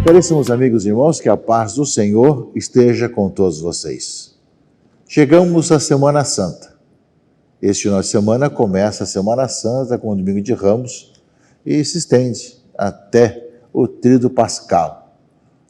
Caríssimos amigos e irmãos, que a paz do Senhor esteja com todos vocês. Chegamos à Semana Santa. Este final de semana começa a Semana Santa com o Domingo de Ramos e se estende até o Tríduo Pascal.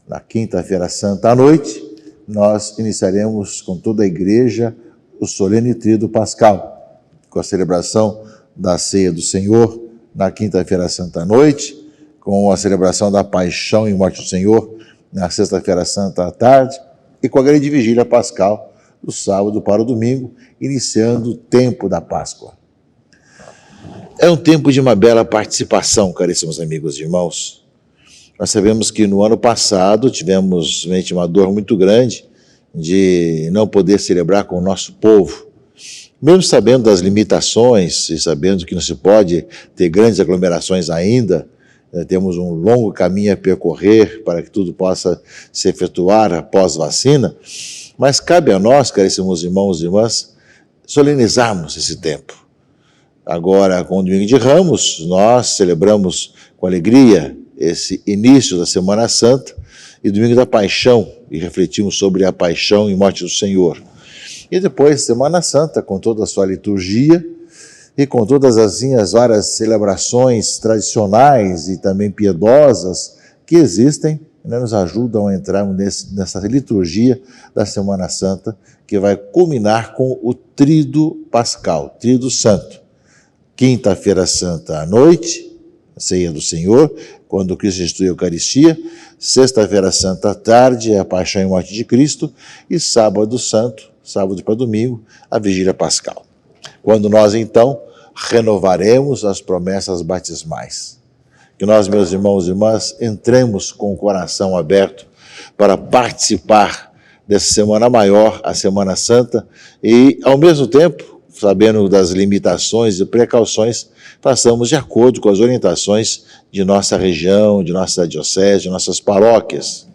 Na Quinta-feira Santa à noite, nós iniciaremos com toda a igreja o solene Tríduo Pascal, com a celebração da Ceia do Senhor na Quinta-feira Santa à noite, com a celebração da Paixão e Morte do Senhor na Sexta-feira Santa à tarde e com a grande vigília pascal do sábado para o domingo, iniciando o tempo da Páscoa. É um tempo de uma bela participação, caríssimos amigos e irmãos. Nós sabemos que no ano passado tivemos uma dor muito grande de não poder celebrar com o nosso povo. Mesmo sabendo das limitações e sabendo que não se pode ter grandes aglomerações ainda, temos um longo caminho a percorrer para que tudo possa se efetuar após vacina, mas cabe a nós, caríssimos irmãos e irmãs, solenizarmos esse tempo. Agora, com o Domingo de Ramos, nós celebramos com alegria esse início da Semana Santa e Domingo da Paixão, e refletimos sobre a Paixão e Morte do Senhor. E depois, Semana Santa, com toda a sua liturgia, e com todas as várias celebrações tradicionais e também piedosas que existem, nos ajudam a entrar nessa liturgia da Semana Santa, que vai culminar com o Tríduo Pascal, Tríduo Santo. Quinta-feira Santa à noite, a Ceia do Senhor, quando Cristo institui a Eucaristia. Sexta-feira Santa à tarde, a Paixão e Morte de Cristo. E Sábado Santo, sábado para domingo, a Vigília Pascal. Quando nós, então, renovaremos as promessas batismais. Que nós, meus irmãos e irmãs, entremos com o coração aberto para participar dessa Semana Maior, a Semana Santa, e, ao mesmo tempo, sabendo das limitações e precauções, façamos de acordo com as orientações de nossa região, de nossa diocese, de nossas paróquias.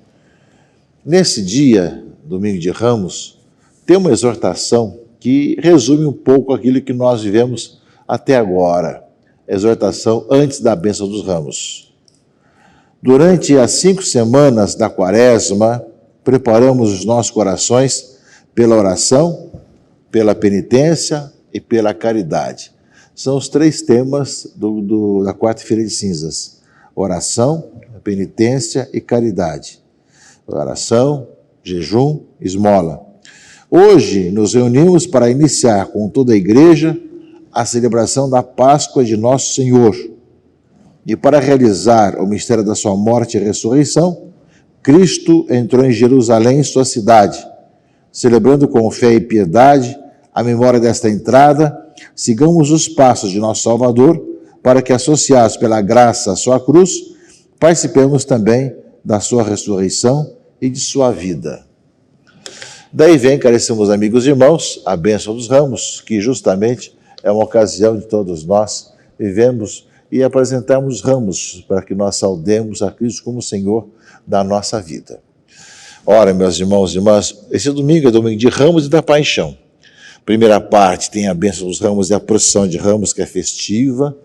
Nesse dia, Domingo de Ramos, tem uma exortação que resume um pouco aquilo que nós vivemos até agora. Exortação antes da bênção dos ramos. Durante as 5 semanas da Quaresma, preparamos os nossos corações pela oração, pela penitência e pela caridade. São os 3 temas da Quarta-feira de Cinzas: oração, penitência e caridade. Oração, jejum, esmola. Hoje nos reunimos para iniciar com toda a igreja a celebração da Páscoa de Nosso Senhor. E para realizar o mistério da sua morte e ressurreição, Cristo entrou em Jerusalém, sua cidade. Celebrando com fé e piedade a memória desta entrada, sigamos os passos de nosso Salvador, para que, associados pela graça à sua cruz, participemos também da sua ressurreição e de sua vida. Daí vem, caríssimos amigos e irmãos, a bênção dos ramos, que justamente é uma ocasião de todos nós vivemos e apresentarmos ramos para que nós saudemos a Cristo como Senhor da nossa vida. Ora, meus irmãos e irmãs, esse domingo é Domingo de Ramos e da Paixão. Primeira parte tem a bênção dos ramos e a procissão de ramos, que é festiva,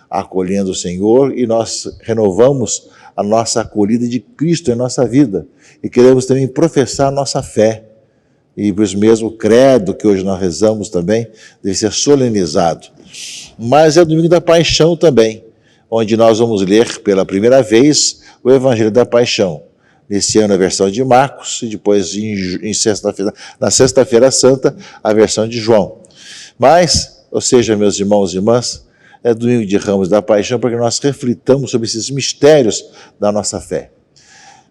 acolhendo o Senhor, e nós renovamos a nossa acolhida de Cristo em nossa vida e queremos também professar a nossa fé. E por isso mesmo o credo que hoje nós rezamos também deve ser solenizado. Mas é o Domingo da Paixão também, onde nós vamos ler pela primeira vez o Evangelho da Paixão. Nesse ano a versão de Marcos e depois na Sexta-feira Santa a versão de João. Mas, ou seja, meus irmãos e irmãs, é Domingo de Ramos da Paixão para que nós reflitamos sobre esses mistérios da nossa fé.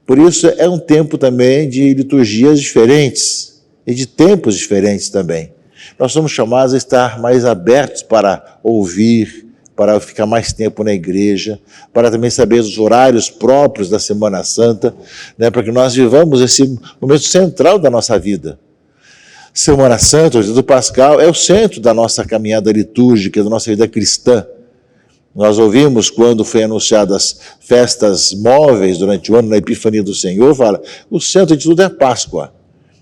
Por isso é um tempo também de liturgias diferentes e de tempos diferentes também. Nós somos chamados a estar mais abertos para ouvir, para ficar mais tempo na igreja, para também saber os horários próprios da Semana Santa, para que nós vivamos esse momento central da nossa vida. Semana Santa, o dia do Pascal, é o centro da nossa caminhada litúrgica, da nossa vida cristã. Nós ouvimos quando foi anunciadas festas móveis durante o ano, na Epifania do Senhor, fala, o centro de tudo é a Páscoa.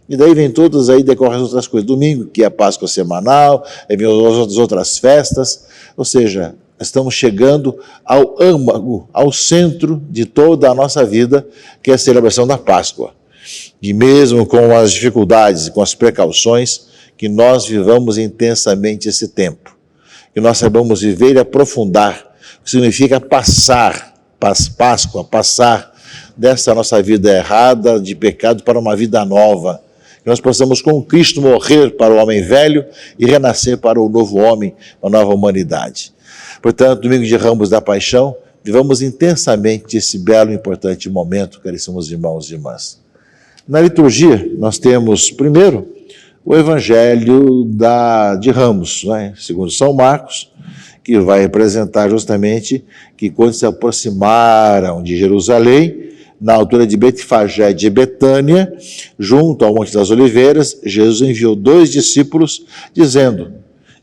E daí vem todas, aí decorrem as outras coisas. Domingo, que é a Páscoa semanal, aí vem as outras festas. Ou seja, estamos chegando ao âmago, ao centro de toda a nossa vida, que é a celebração da Páscoa. E mesmo com as dificuldades e com as precauções, que nós vivamos intensamente esse tempo. Que nós saibamos viver e aprofundar, o que significa passar, Páscoa, passar dessa nossa vida errada, de pecado, para uma vida nova. Que nós possamos com Cristo morrer para o homem velho e renascer para o novo homem, a nova humanidade. Portanto, domingo de Ramos da Paixão, vivamos intensamente esse belo e importante momento, caríssimos irmãos e irmãs. Na liturgia, nós temos, primeiro, o Evangelho de Ramos, né? Segundo São Marcos, que vai representar justamente que quando se aproximaram de Jerusalém, na altura de Betfagé de Betânia, junto ao Monte das Oliveiras, Jesus enviou 2 discípulos, dizendo: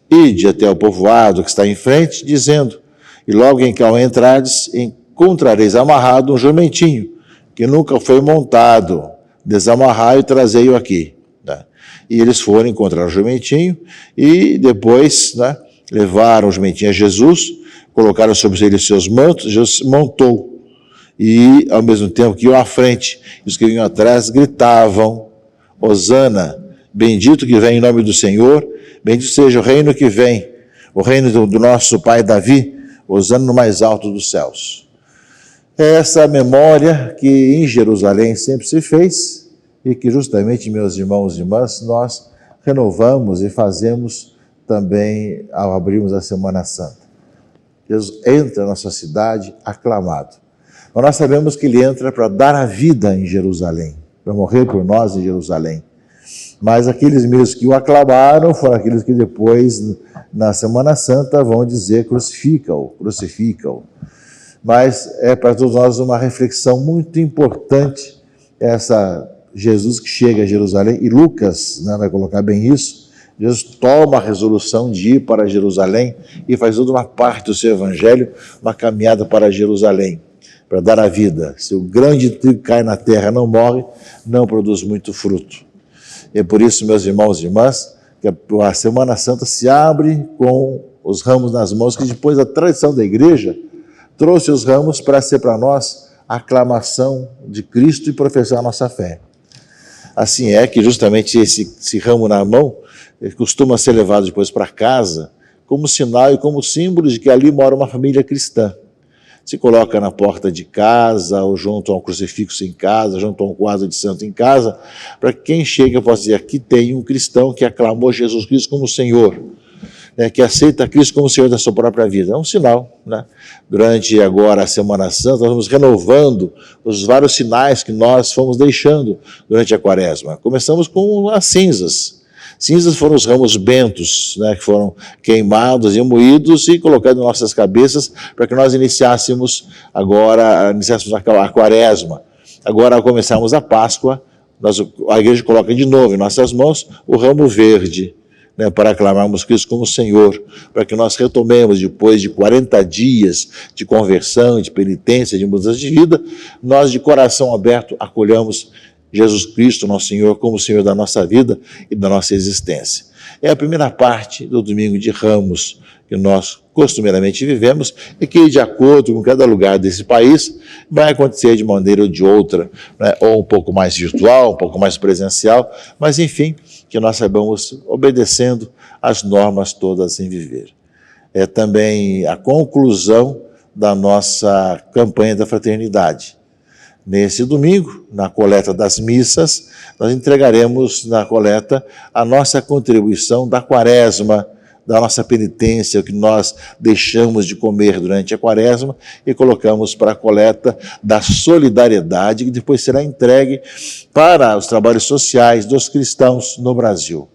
ide até o povoado que está em frente, dizendo, e logo em que ao entrardes, encontrareis amarrado um jumentinho, que nunca foi montado, desamarrai e trazei-o aqui. Né? E eles foram encontrar o jumentinho e depois, né, levaram o jumentinho a Jesus, colocaram sobre ele os seus mantos, Jesus montou. E ao mesmo tempo que iam à frente, os que vinham atrás gritavam: Hosana, bendito que vem em nome do Senhor, bendito seja o reino que vem, o reino do nosso pai Davi, Hosana no mais alto dos céus. É essa memória que em Jerusalém sempre se fez e que justamente, meus irmãos e irmãs, nós renovamos e fazemos também ao abrirmos a Semana Santa. Jesus entra na nossa cidade aclamado. Mas nós sabemos que ele entra para dar a vida em Jerusalém, para morrer por nós em Jerusalém. Mas aqueles mesmos que o aclamaram foram aqueles que depois, na Semana Santa, vão dizer crucifica-o, crucifica-o. Mas é para todos nós uma reflexão muito importante, essa Jesus que chega a Jerusalém, e Lucas, né, vai colocar bem isso. Jesus toma a resolução de ir para Jerusalém e faz toda uma parte do seu evangelho, uma caminhada para Jerusalém, para dar a vida. Se o grão de trigo cai na terra e não morre, não produz muito fruto. E é por isso, meus irmãos e irmãs, que a Semana Santa se abre com os ramos nas mãos, que depois a tradição da igreja trouxe os ramos para ser para nós a aclamação de Cristo e professar a nossa fé. Assim é que justamente esse ramo na mão costuma ser levado depois para casa como sinal e como símbolo de que ali mora uma família cristã. Se coloca na porta de casa, ou junto a um crucifixo em casa, junto a um quadro de santo em casa, para que quem chega possa dizer: aqui tem um cristão que aclamou Jesus Cristo como Senhor, né, que aceita Cristo como Senhor da sua própria vida. É um sinal, né? Durante agora a Semana Santa, nós vamos renovando os vários sinais que nós fomos deixando durante a Quaresma. Começamos com as cinzas. Cinzas foram os ramos bentos, né, que foram queimados e moídos e colocados em nossas cabeças para que nós iniciássemos a Quaresma. Agora, ao começarmos a Páscoa, a igreja coloca de novo em nossas mãos o ramo verde, né, para aclamarmos Cristo como Senhor, para que nós retomemos, depois de 40 dias de conversão, de penitência, de mudança de vida, nós de coração aberto acolhamos Jesus Cristo, nosso Senhor, como Senhor da nossa vida e da nossa existência. É a primeira parte do Domingo de Ramos que nós costumeiramente vivemos e que, de acordo com cada lugar desse país, vai acontecer de maneira ou de outra, né? Ou um pouco mais virtual, um pouco mais presencial, mas enfim, que nós saibamos obedecendo as normas todas em viver. É também a conclusão da nossa campanha da fraternidade. Nesse domingo, na coleta das missas, nós entregaremos na coleta a nossa contribuição da Quaresma, da nossa penitência, o que nós deixamos de comer durante a Quaresma, e colocamos para a coleta da solidariedade, que depois será entregue para os trabalhos sociais dos cristãos no Brasil.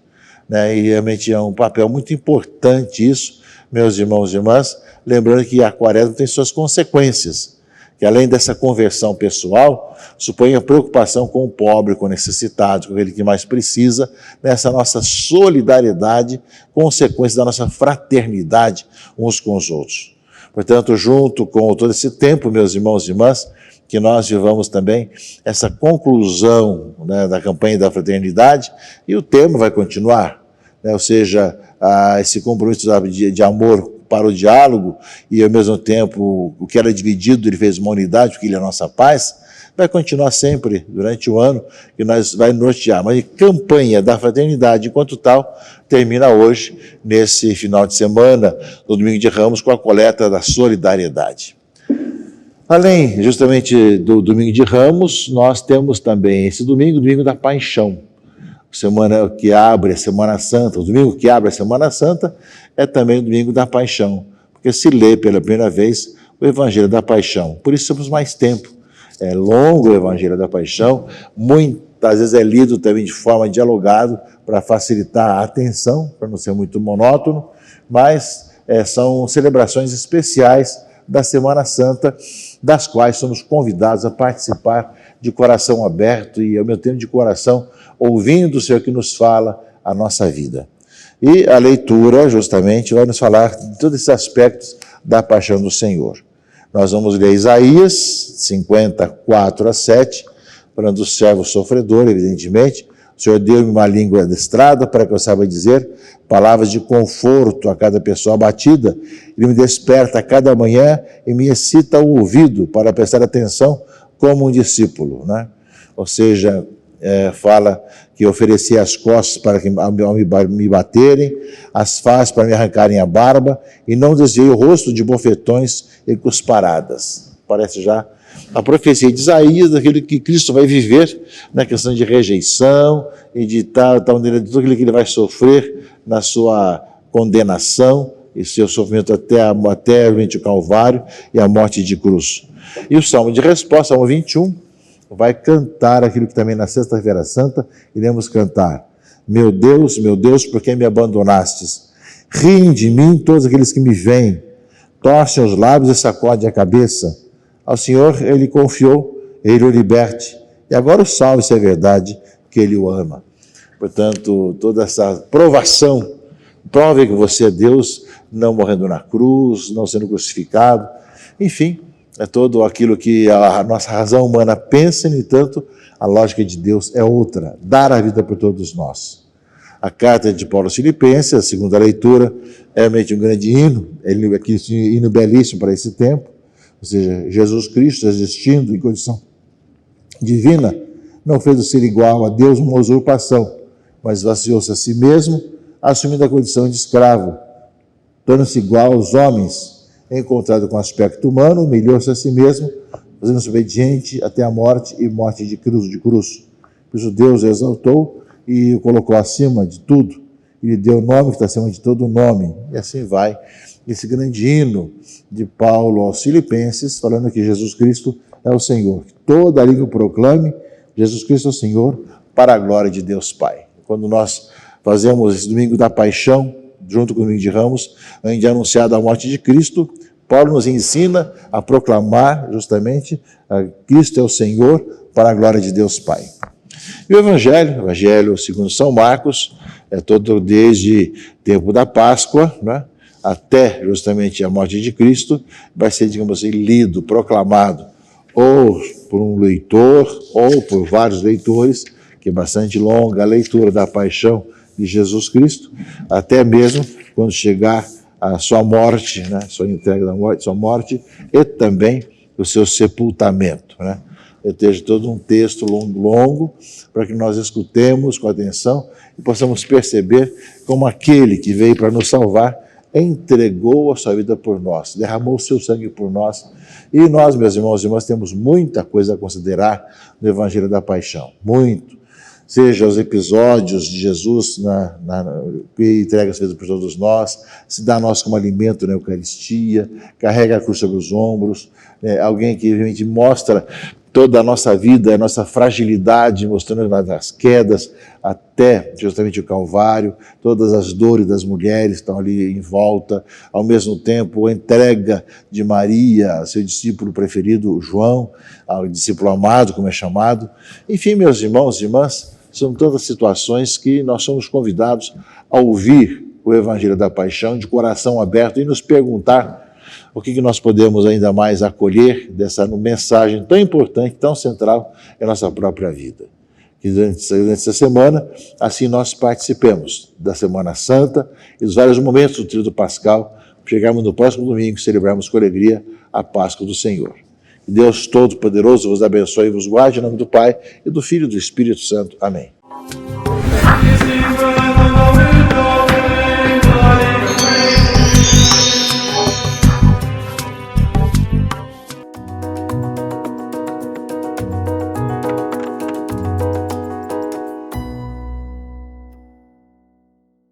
E realmente é um papel muito importante isso, meus irmãos e irmãs, lembrando que a Quaresma tem suas consequências, que além dessa conversão pessoal, supõe a preocupação com o pobre, com o necessitado, com aquele que mais precisa, nessa nossa solidariedade, consequência da nossa fraternidade uns com os outros. Portanto, junto com todo esse tempo, meus irmãos e irmãs, que nós vivamos também essa conclusão, né, da campanha da fraternidade, e o tema vai continuar, né, ou seja, esse compromisso de amor para o diálogo, e ao mesmo tempo o que era dividido ele fez uma unidade, porque ele é a nossa paz, vai continuar sempre durante o ano, que nós vai nortear. Mas a campanha da fraternidade, enquanto tal, termina hoje, nesse final de semana, no Domingo de Ramos, com a coleta da solidariedade. Além, justamente, do Domingo de Ramos, nós temos também esse domingo, o Domingo da Paixão. Semana que abre a Semana Santa, o domingo que abre a Semana Santa é também o Domingo da Paixão, porque se lê pela primeira vez o Evangelho da Paixão. Por isso temos mais tempo. É longo o Evangelho da Paixão, muitas vezes é lido também de forma dialogada para facilitar a atenção, para não ser muito monótono, mas são celebrações especiais da Semana Santa, das quais somos convidados a participar de coração aberto e, ao mesmo tempo, de coração ouvindo o Senhor que nos fala a nossa vida. E a leitura, justamente, vai nos falar de todos esses aspectos da paixão do Senhor. Nós vamos ler Isaías 54:7, falando do servo sofredor, evidentemente. O Senhor deu-me uma língua adestrada para que eu saiba dizer palavras de conforto a cada pessoa abatida. Ele me desperta a cada manhã e me excita o ouvido para prestar atenção como um discípulo, né? Ou seja, fala que ofereci as costas para que me baterem, as faces para me arrancarem a barba, e não desviei o rosto de bofetões e cusparadas. Parece já a profecia de Isaías, daquilo que Cristo vai viver na questão de rejeição e de tal maneira, de tudo aquilo que ele vai sofrer na sua condenação e seu sofrimento até o Calvário e a morte de cruz. E o Salmo de resposta, Salmo 21, vai cantar aquilo que também na Sexta-feira Santa iremos cantar. Meu Deus, por que me abandonastes? Riem de mim todos aqueles que me veem, torcem os lábios e sacodem a cabeça. Ao Senhor ele confiou, ele o liberte, e agora o salve se é verdade que ele o ama. Portanto, toda essa provação, prove que você é Deus, não morrendo na cruz, não sendo crucificado, enfim, é todo aquilo que a nossa razão humana pensa, no entanto, a lógica de Deus é outra, dar a vida por todos nós. A carta de Paulo aos Filipenses, a segunda leitura, é realmente um grande hino, um hino belíssimo para esse tempo, ou seja, Jesus Cristo, existindo em condição divina, não fez o ser igual a Deus uma usurpação, mas vaciou-se a si mesmo, assumindo a condição de escravo, tornando-se igual aos homens, encontrado com aspecto humano, humilhou-se a si mesmo, fazendo-se obediente até a morte e morte de cruz. Por isso Deus o exaltou e o colocou acima de tudo, e lhe deu o nome que está acima de todo nome, e assim vai. Esse grande hino de Paulo aos Filipenses, falando que Jesus Cristo é o Senhor. Que toda língua proclame Jesus Cristo é o Senhor, para a glória de Deus Pai. Quando nós fazemos esse Domingo da Paixão, junto com o Domingo de Ramos, onde é anunciada a morte de Cristo, Paulo nos ensina a proclamar justamente Cristo é o Senhor, para a glória de Deus Pai. E o Evangelho segundo São Marcos, é todo desde tempo da Páscoa, né, até justamente a morte de Cristo, vai ser, digamos assim, lido, proclamado, ou por um leitor, ou por vários leitores, que é bastante longa a leitura da paixão de Jesus Cristo, até mesmo quando chegar a sua morte, né, sua entrega da morte, sua morte, e também o seu sepultamento, né? Eu tenho todo um texto longo, para que nós escutemos com atenção e possamos perceber como aquele que veio para nos salvar entregou a sua vida por nós, derramou o seu sangue por nós. E nós, meus irmãos e irmãs, temos muita coisa a considerar no Evangelho da Paixão, muito. Seja os episódios de Jesus que entrega a sua vida por todos nós, se dá a nós como alimento na Eucaristia, carrega a cruz sobre os ombros, alguém que realmente mostra toda a nossa vida, a nossa fragilidade, mostrando as quedas até justamente o Calvário, todas as dores das mulheres estão ali em volta, ao mesmo tempo a entrega de Maria, seu discípulo preferido, João, ao discípulo amado, como é chamado. Enfim, meus irmãos e irmãs, são tantas situações que nós somos convidados a ouvir o Evangelho da Paixão de coração aberto e nos perguntar O que nós podemos ainda mais acolher dessa mensagem tão importante, tão central em nossa própria vida. Que durante essa semana, assim nós participemos da Semana Santa e dos vários momentos do Tríduo Pascal, chegarmos no próximo domingo e celebrarmos com alegria a Páscoa do Senhor. Que Deus Todo-Poderoso vos abençoe e vos guarde, em nome do Pai, e do Filho e do Espírito Santo. Amém.